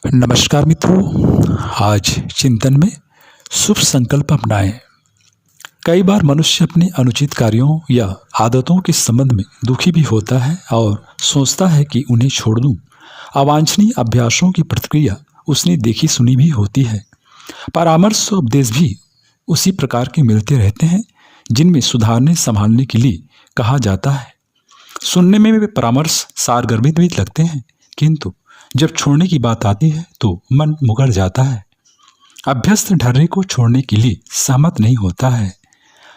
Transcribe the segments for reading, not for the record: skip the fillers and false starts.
नमस्कार मित्रों, आज चिंतन में शुभ संकल्प अपनाएं। कई बार मनुष्य अपने अनुचित कार्यों या आदतों के संबंध में दुखी भी होता है और सोचता है कि उन्हें छोड़ दूं। अवांछनीय अभ्यासों की प्रतिक्रिया उसने देखी सुनी भी होती है। परामर्श और उपदेश भी उसी प्रकार के मिलते रहते हैं, जिनमें सुधारने संभालने के लिए कहा जाता है। सुनने में वे परामर्श सारगर्भित भी लगते हैं, किंतु जब छोड़ने की बात आती है तो मन मुकर जाता है। अभ्यस्त ढर्रे को छोड़ने के लिए सहमत नहीं होता है।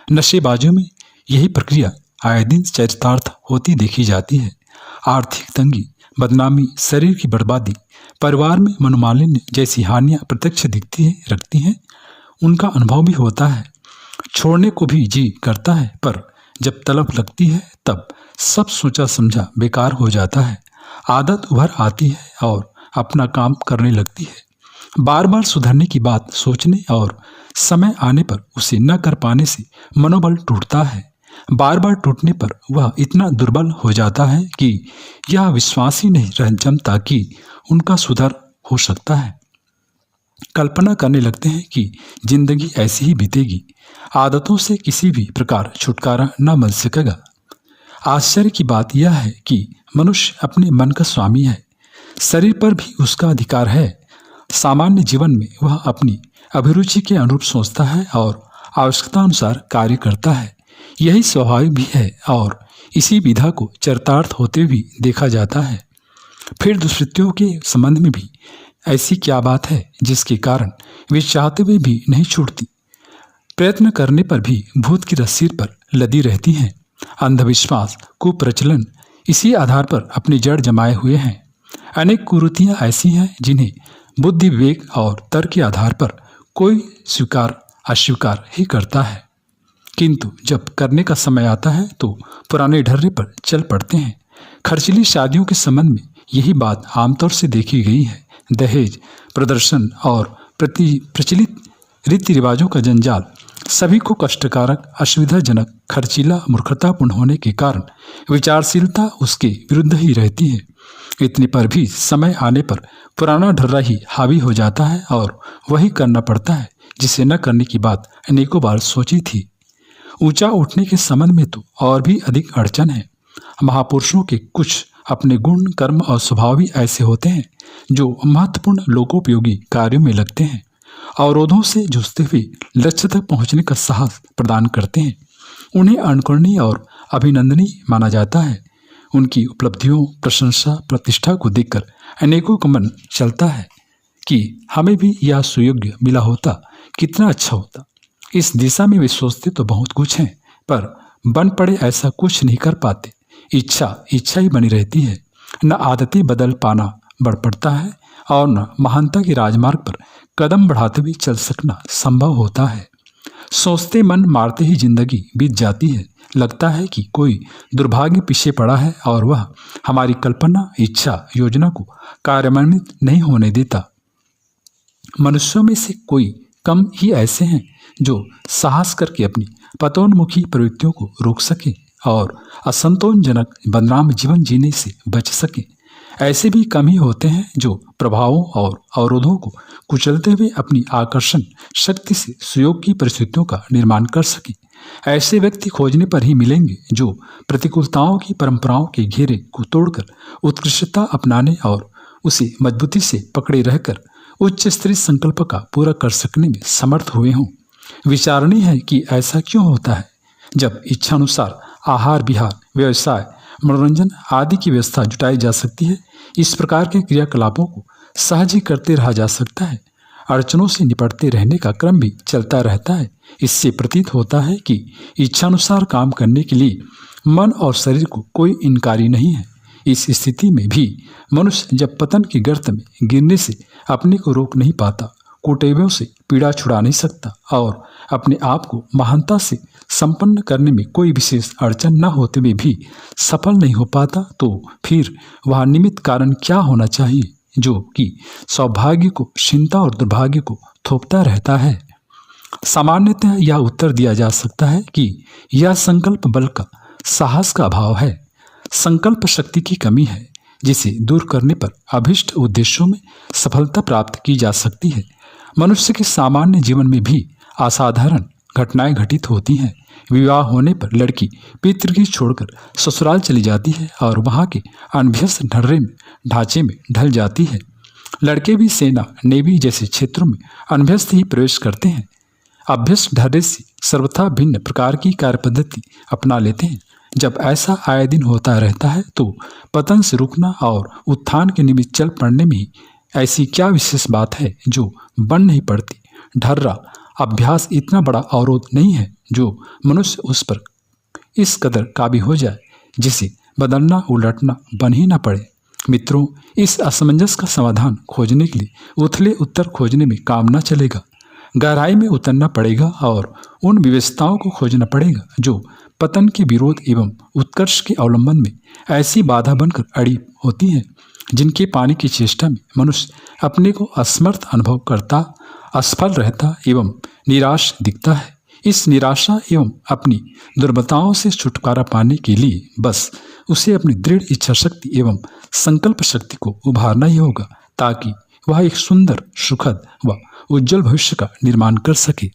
नशेबाजियों में यही प्रक्रिया आए दिन चरितार्थ होती देखी जाती है। आर्थिक तंगी, बदनामी, शरीर की बर्बादी, परिवार में मनोमालिन्य जैसी हानियां प्रत्यक्ष रखती हैं। उनका अनुभव भी होता है। छोड़ने को भी जी करता है, पर जब तलब लगती है तब सब सोचा समझा बेकार हो जाता है। आदत उभर आती है और अपना काम करने लगती है। बार बार सुधरने की बात सोचने और समय आने पर उसे न कर पाने से मनोबल टूटता है। बार बार टूटने पर वह इतना दुर्बल हो जाता है कि यह विश्वास ही नहीं रह जमता कि उनका सुधार हो सकता है। कल्पना करने लगते हैं कि जिंदगी ऐसी ही बीतेगी, आदतों से किसी भी प्रकार छुटकारा न मिल सकेगा। आश्चर्य की बात यह है कि मनुष्य अपने मन का स्वामी है। शरीर पर भी उसका अधिकार है। सामान्य जीवन में वह अपनी अभिरुचि के अनुरूप सोचता है और आवश्यकता अनुसार कार्य करता है। यही स्वाभाविक भी है और इसी विधा को चरितार्थ होते भी देखा जाता है। फिर दुष्कृत्यों के संबंध में भी ऐसी क्या बात है जिसके कारण वे चाहते हुए भी नहीं छूटती। प्रयत्न करने पर भी भूत की रस्सी पर लदी रहती हैं। अंधविश्वास, कुप्रचलन इसी आधार पर अपनी जड़ जमाए हुए हैं। अनेक कुरीतियां ऐसी हैं जिन्हें बुद्धि, विवेक और तर्क के आधार पर कोई स्वीकार अस्वीकार ही करता है, किंतु जब करने का समय आता है तो पुराने ढर्रे पर चल पड़ते हैं। खर्चीली शादियों के संबंध में यही बात आमतौर से देखी गई है। दहेज, प्रदर्शन और प्रचलित रीति रिवाजों का जंजाल सभी को कष्टकारक, असुविधाजनक, खर्चीला, मूर्खतापूर्ण होने के कारण विचारशीलता उसके विरुद्ध ही रहती है। इतने पर भी समय आने पर पुराना ढर्रा ही हावी हो जाता है और वही करना पड़ता है जिसे न करने की बात अनेकों बार सोची थी। ऊंचा उठने के संबंध में तो और भी अधिक अड़चन है। महापुरुषों के कुछ अपने गुण, कर्म और स्वभाव भी ऐसे होते हैं जो महत्वपूर्ण लोकोपयोगी कार्यों में लगते हैं। अवरोधों से जूझते हुए लक्ष्य तक पहुंचने का साहस प्रदान करते हैं। उन्हें अनुकरणीय और अभिनंदनीय माना जाता है। उनकी उपलब्धियों, प्रशंसा, प्रतिष्ठा को देखकर अनेकों का मन चलता है कि हमें भी यह सुयोग्य मिला होता, कितना अच्छा होता। इस दिशा में वे सोचते तो बहुत कुछ हैं, पर बन पड़े ऐसा कुछ नहीं कर पाते। इच्छा ही बनी रहती है। न आदतें बदल पाना बढ़ पड़ता है और न महानता के राजमार्ग पर कदम बढ़ाते हुए चल सकना संभव होता है। सोचते मन मारते ही जिंदगी बीत जाती है। लगता है कि कोई दुर्भाग्य पीछे पड़ा है और वह हमारी कल्पना, इच्छा, योजना को कार्यान्वित नहीं होने देता। मनुष्यों में से कोई कम ही ऐसे हैं जो साहस करके अपनी पतोन्मुखी प्रवृत्तियों को रोक सके और असंतोषजनक बदनाम जीवन जीने से बच सके। ऐसे भी कम ही होते हैं जो प्रभावों और अवरोधों को कुचलते हुए अपनी आकर्षण शक्ति से सुयोग की परिस्थितियों का निर्माण कर सके। ऐसे व्यक्ति खोजने पर ही मिलेंगे जो प्रतिकूलताओं की परंपराओं के घेरे को तोड़कर उत्कृष्टता अपनाने और उसे मजबूती से पकड़े रहकर उच्च स्तरीय संकल्प का पूरा कर सकने में समर्थ हुए हों। विचारणीय है कि ऐसा क्यों होता है। जब इच्छानुसार आहार विहार, व्यवसाय, मनोरंजन आदि की व्यवस्था जुटाई जा सकती है, इस प्रकार के क्रियाकलापों को सहज ही करते रहा जा सकता है। अड़चनों से निपटते रहने का क्रम भी चलता रहता है। इससे प्रतीत होता है कि इच्छानुसार काम करने के लिए मन और शरीर को कोई इनकारी नहीं है। इस स्थिति में भी मनुष्य जब पतन की गर्त में गिरने से अपने को रोक नहीं पाता, कुटेवों से पीड़ा छुड़ा नहीं सकता और अपने आप को महानता से संपन्न करने में कोई विशेष अड़चन न होते हुए भी सफल नहीं हो पाता, तो फिर वह निमित्त कारण क्या होना चाहिए जो कि सौभाग्य को, चिंता और दुर्भाग्य को थोपता रहता है। सामान्यतः यह उत्तर दिया जा सकता है कि यह संकल्प बल का, साहस का अभाव है। संकल्प शक्ति की कमी है। जिसे दूर करने पर अभिष्ट उद्देश्यों में सफलता प्राप्त की जा सकती है। मनुष्य के सामान्य जीवन में भी असाधारण घटनाएं घटित होती हैं। विवाह होने पर लड़की पितृगृह छोड़कर ससुराल चली जाती है और वहाँ के अनभ्यस्त ढांचे में ढल जाती है। लड़के भी सेना, नेवी जैसे क्षेत्रों में अनभ्यस्त ही प्रवेश करते हैं। अभ्यस्त ढर्रे से सर्वथा भिन्न प्रकार की कार्य पद्धति अपना लेते हैं। जब ऐसा आए दिन होता रहता है तो पतन से रुकना और उत्थान के निमित्त चल पड़ने में ही ऐसी क्या विशेष बात है जो बन नहीं पड़ती। ढर्रा अभ्यास इतना बड़ा अवरोध नहीं है जो मनुष्य उस पर इस कदर काबी हो जाए जिसे बदलना उलटना बन ही ना पड़े। मित्रों, इस असमंजस का समाधान खोजने के लिए उथले उत्तर खोजने में काम न चलेगा। गहराई में उतरना पड़ेगा और उन विविधताओं को खोजना पड़ेगा जो पतन के विरोध एवं उत्कर्ष के अवलंबन में ऐसी बाधा बनकर अड़ी होती हैं, जिनके पाने की चेष्टा में मनुष्य अपने को असमर्थ अनुभव करता, असफल रहता एवं निराश दिखता है। इस निराशा एवं अपनी दुर्बलताओं से छुटकारा पाने के लिए बस उसे अपनी दृढ़ इच्छा शक्ति एवं संकल्प शक्ति को उभारना ही होगा, ताकि वह एक सुंदर, सुखद व उज्जवल भविष्य का निर्माण कर सके।